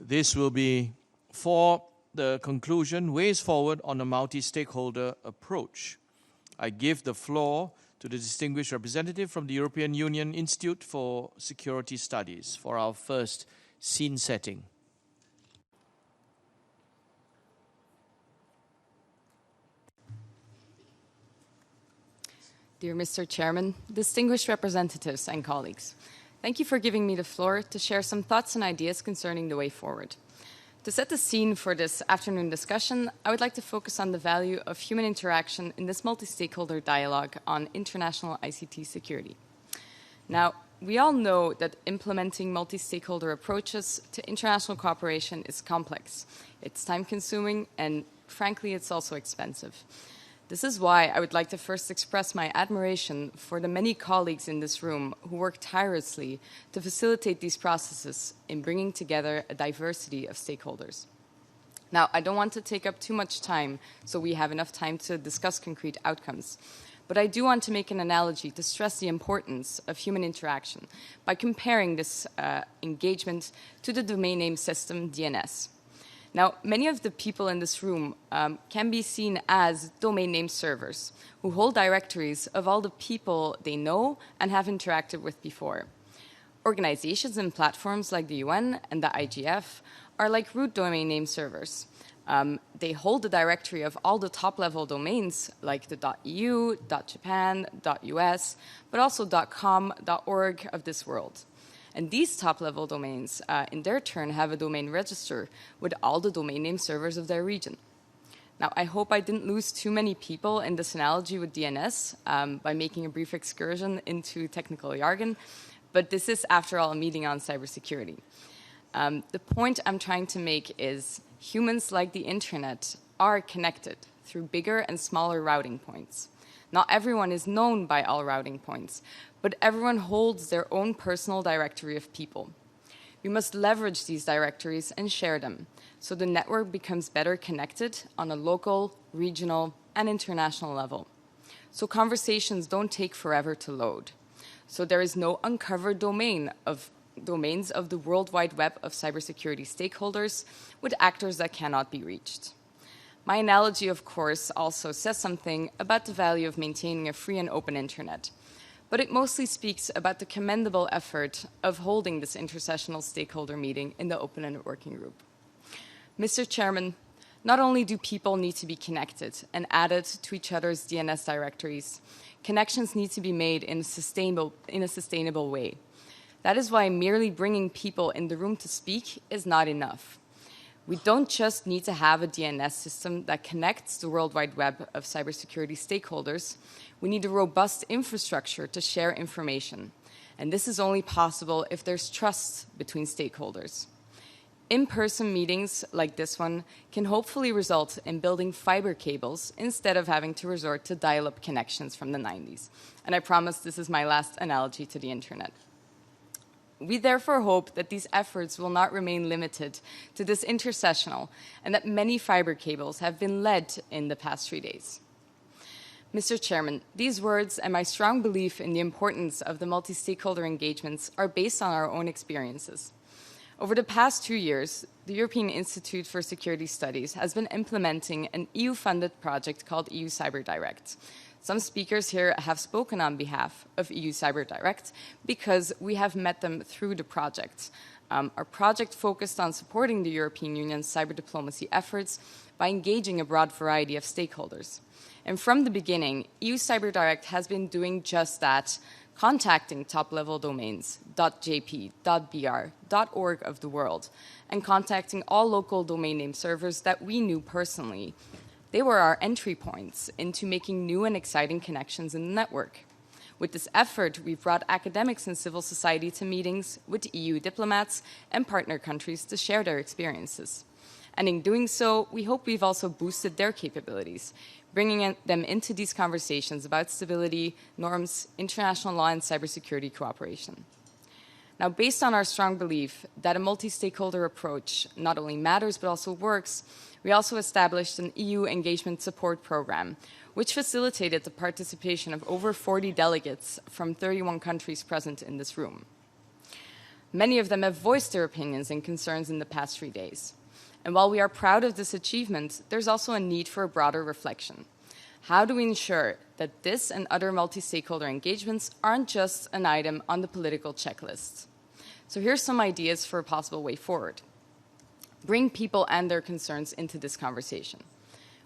This will be for the conclusion, ways forward on a multi-stakeholder approach. I give the floor to the distinguished representative from the European Union Institute for Security Studies for our first scene setting. Dear Mr. Chairman, distinguished representatives and colleagues, thank you for giving me the floor to share some thoughts and ideas concerning the way forward. To set the scene for this afternoon discussion, I would like to focus on the value of human interaction in this multi-stakeholder dialogue on international ICT security. Now, we all know that implementing multi-stakeholder approaches to international cooperation is complex. It's time-consuming, and frankly, it's also expensive. This is why I would like to first express my admiration for the many colleagues in this room who work tirelessly to facilitate these processes in bringing together a diversity of stakeholders. Now, I don't want to take up too much time so we have enough time to discuss concrete outcomes, but I do want to make an analogy to stress the importance of human interaction by comparing this engagement to the domain name system DNS. Now, many of the people in this room can be seen as domain name servers who hold directories of all the people they know and have interacted with before. Organizations and platforms like the UN and the IGF are like root domain name servers. They hold the directory of all the top-level domains like the .eu, .japan, .us, but also .com, .org of this world. And these top-level domains, in their turn, have a domain register with all the domain name servers of their region. Now, I hope I didn't lose too many people in this analogy with DNS by making a brief excursion into technical jargon, but this is, after all, a meeting on cybersecurity. The point I'm trying to make is humans, like the internet, are connected through bigger and smaller routing points. Not everyone is known by all routing points, but everyone holds their own personal directory of people. We must leverage these directories and share them, so the network becomes better connected on a local, regional, and international level. So conversations don't take forever to load. So there is no uncovered domains of the World Wide Web of cybersecurity stakeholders with actors that cannot be reached. My analogy, of course, also says something about the value of maintaining a free and open internet, but it mostly speaks about the commendable effort of holding this intersessional stakeholder meeting in the Open Internet Working Group. Mr. Chairman, not only do people need to be connected and added to each other's DNS directories, connections need to be made in a sustainable way. That is why merely bringing people in the room to speak is not enough. We don't just need to have a DNS system that connects the World Wide Web of cybersecurity stakeholders. We need a robust infrastructure to share information. And this is only possible if there's trust between stakeholders. In-person meetings like this one can hopefully result in building fiber cables instead of having to resort to dial-up connections from the 90s. And I promise this is my last analogy to the internet. We therefore hope that these efforts will not remain limited to this intersessional and that many fiber cables have been led in the past 3 days. Mr. Chairman, these words and my strong belief in the importance of the multi-stakeholder engagements are based on our own experiences. Over the past 2 years, the European Institute for Security Studies has been implementing an EU-funded project called EU Cyber Direct. Some speakers here have spoken on behalf of EU Cyber Direct because we have met them through the project. Our project focused on supporting the European Union's cyber diplomacy efforts by engaging a broad variety of stakeholders. And from the beginning, EU Cyber Direct has been doing just that, contacting top-level domains, .jp, .br, .org of the world, and contacting all local domain name servers that we knew personally. They were our entry points into making new and exciting connections in the network. With this effort, we've brought academics and civil society to meetings with EU diplomats and partner countries to share their experiences. And in doing so, we hope we've also boosted their capabilities, bringing them into these conversations about stability, norms, international law, and cybersecurity cooperation. Now, based on our strong belief that a multi-stakeholder approach not only matters but also works, we also established an EU engagement support program, which facilitated the participation of over 40 delegates from 31 countries present in this room. Many of them have voiced their opinions and concerns in the past 3 days. And while we are proud of this achievement, there's also a need for a broader reflection. How do we ensure that this and other multi-stakeholder engagements aren't just an item on the political checklist? So here's some ideas for a possible way forward. Bring people and their concerns into this conversation.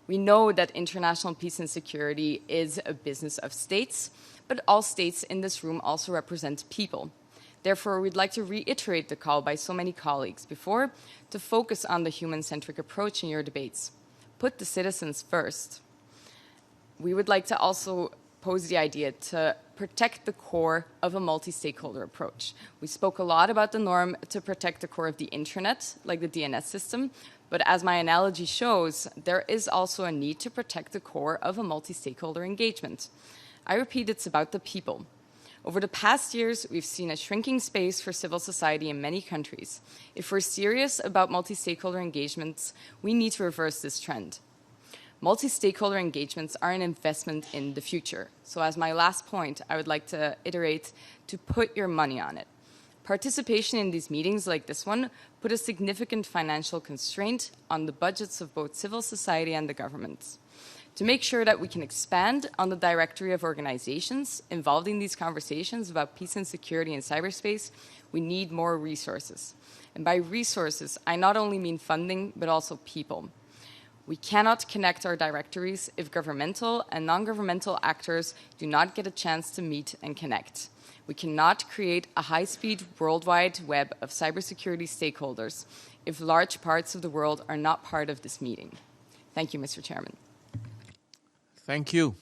We know that international peace and security is a business of states, but all states in this room also represent people. Therefore, we'd like to reiterate the call by so many colleagues before to focus on the human-centric approach in your debates. Put the citizens first. We would like to also pose the idea to protect the core of a multi-stakeholder approach. We spoke a lot about the norm to protect the core of the intranet, like the DNS system, but as my analogy shows, there is also a need to protect the core of a multi-stakeholder engagement. I repeat, it's about the people. Over the past years, we've seen a shrinking space for civil society in many countries. If we're serious about multi-stakeholder engagements, we need to reverse this trend. Multi-stakeholder engagements are an investment in the future. So as my last point, I would like to iterate to put your money on it. Participation in these meetings like this one put a significant financial constraint on the budgets of both civil society and the governments. To make sure that we can expand on the directory of organizations involved in these conversations about peace and security in cyberspace, we need more resources. And by resources, I not only mean funding, but also people. We cannot connect our directories if governmental and non-governmental actors do not get a chance to meet and connect. We cannot create a high-speed worldwide web of cybersecurity stakeholders if large parts of the world are not part of this meeting. Thank you, Mr. Chairman. Thank you.